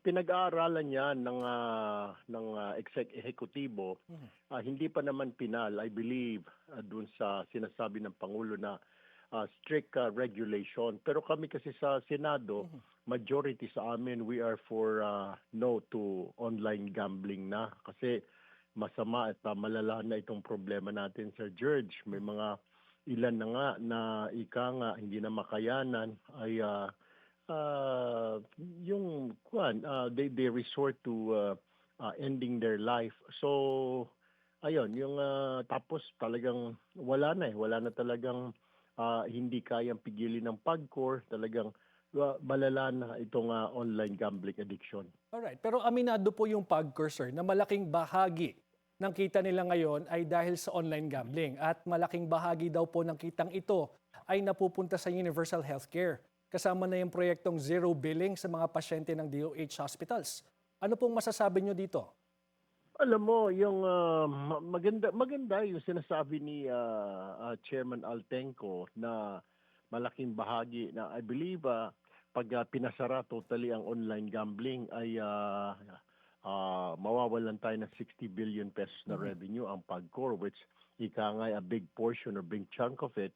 pinag-aaralan 'yan ng ehekutibo. Mhm, Hindi pa naman pinal, I believe, do'n sa sinasabi ng pangulo na strict regulation. Pero kami kasi sa Senado, mhm. majority sa amin, we are for no to online gambling na. Kasi masama at malala na itong problema natin, Sir George. May mga ilan na nga na ika nga hindi na makayanan ay yung they resort to ending their life. So ayun, yung tapos talagang wala na talagang hindi kayang pigilin ng pagcor, talagang malala na itong online gambling addiction. Alright, pero aminado po yung PAGCOR, sir, na malaking bahagi ng kita nila ngayon ay dahil sa online gambling at malaking bahagi daw po ng kitang ito ay napupunta sa universal healthcare. Kasama na yung proyektong zero billing sa mga pasyente ng DOH hospitals. Ano pong masasabi nyo dito? Alam mo, yung maganda yung sinasabi ni Chairman Altenco na malaking bahagi na I believe pag pinasara totally ang online gambling ay mawawalan tayo ng 60 billion pesos na Mhm. revenue ang PAGCOR, which ika nga a big portion or big chunk of it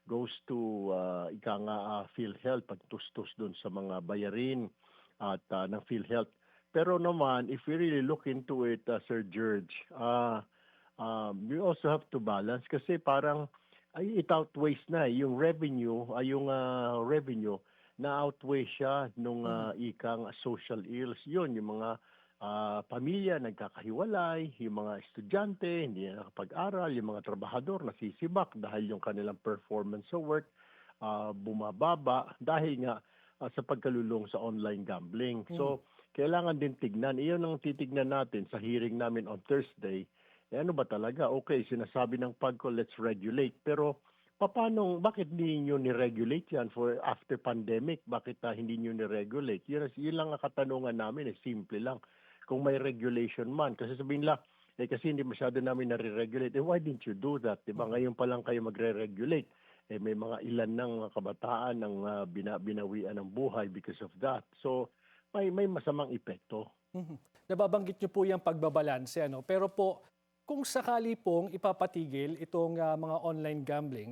goes to ika nga PhilHealth, pagtustos doon sa mga bayarin at ng PhilHealth. Pero naman, if we really look into it, Sir George, we also have to balance kasi parang it outweighs na yung revenue, revenue na outweigh siya nung Mhm. ikang social ills. Yun, yung mga pamilya nagkakahiwalay, yung mga estudyante hindi na nakapag-aral, yung mga trabahador nasisibak dahil yung kanilang performance sa work bumababa dahil nga sa pagkalulong sa online gambling. Mhm. So, kailangan din tignan. Iyon ang titignan natin sa hearing namin on Thursday. Ano ba talaga? Okay, sinasabi ng PAGCO, let's regulate. Pero bakit hindi nyo ni-regulate yan for after pandemic? Bakit hindi nyo ni-regulate? Yun lang ang katanungan namin, simple lang. Kung may regulation man, kasi sabihin lang, kasi hindi masyado namin nare-regulate. Why didn't you do that? Diba? Mhm. Ngayon pa lang kayo magre-regulate. May mga ilan ng kabataan ng binawian ng buhay because of that. So, may masamang epekto. Mhm. Nababanggit niyo po yung pagbabalanse, ano? Pero po, kung sakali pong ipapatigil itong mga online gambling,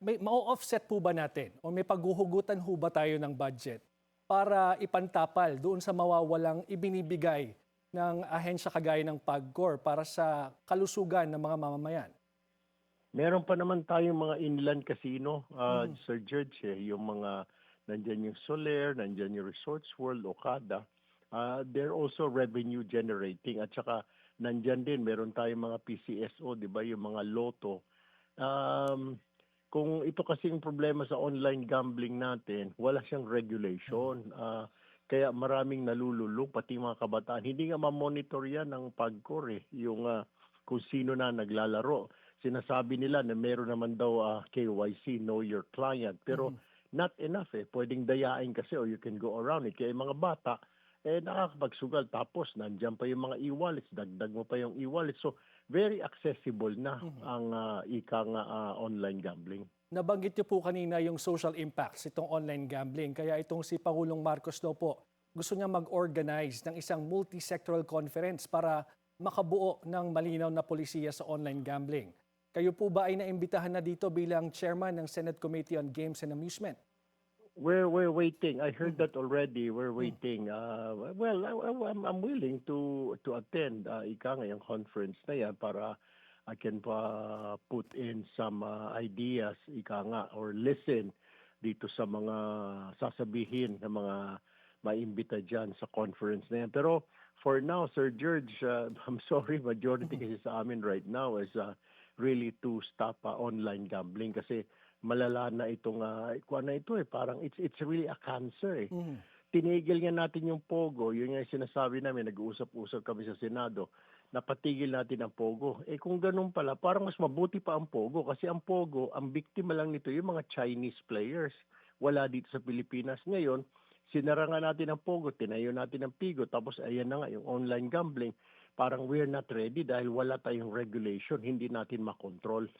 may ma-offset po ba natin o may paghuhugutan ho ba tayo ng budget para ipantapal doon sa mawawalang ibinibigay ng ahensya kagaya ng PAGCOR para sa kalusugan ng mga mamamayan? Meron pa naman tayong mga inland casino, Mhm. Sir George, yung mga nandiyan yung Soler, nandiyan yung Resorts World, Okada. They're also revenue generating at saka nandiyan din meron tayong mga PCSO, 'di ba, yung mga lotto. Um, kung ito kasi yung problema sa online gambling natin, wala siyang Mhm. regulation. Kaya maraming nalululong, pati mga kabataan. Hindi nga ma-monitor yan ng PAGCOR yung kung sino na naglalaro. Sinasabi nila na meron naman daw KYC, know your client. Pero Mhm. not enough pwedeng dayain kasi or you can go around it. Kaya yung mga bata, nakakapagsugal. Tapos nandiyan pa yung mga e-wallets, dagdag mo pa yung e-wallet. So very accessible na Mhm. ang online gambling. Nabanggit niyo po kanina yung social impacts itong online gambling. Kaya itong si Pangulong Marcos daw po, gusto niya mag-organize ng isang multi-sectoral conference para makabuo ng malinaw na polisiya sa online gambling. Kayo po ba ay naimbitahan na dito bilang chairman ng Senate Committee on Games and Amusement? We're waiting. I heard Mhm. that already. We're Mhm. waiting. Well, I'm willing to attend ika nga yung conference na yan para I can put in some ideas ika nga or listen dito sa mga sasabihin ng mga maimbita dyan sa conference na yan. Pero for now, Sir George, I'm sorry, majority Mhm. kasi sa amin right now is really to stop online gambling kasi malala na itong kuwan na ito parang it's really a cancer Mhm. Tinigil nga natin yung Pogo, yun nga yung sinasabi namin, nag-uusap-usap kami sa Senado, napatigil natin ang Pogo. Kung ganun pala, parang mas mabuti pa ang Pogo kasi ang Pogo, ang biktima lang nito yung mga Chinese players. Wala dito sa Pilipinas. Ngayon, sinara nga natin ang Pogo, tinayo natin ang Pigo, tapos ayan na nga yung online gambling. Parang we're not ready dahil wala tayong regulation, hindi natin makontrol.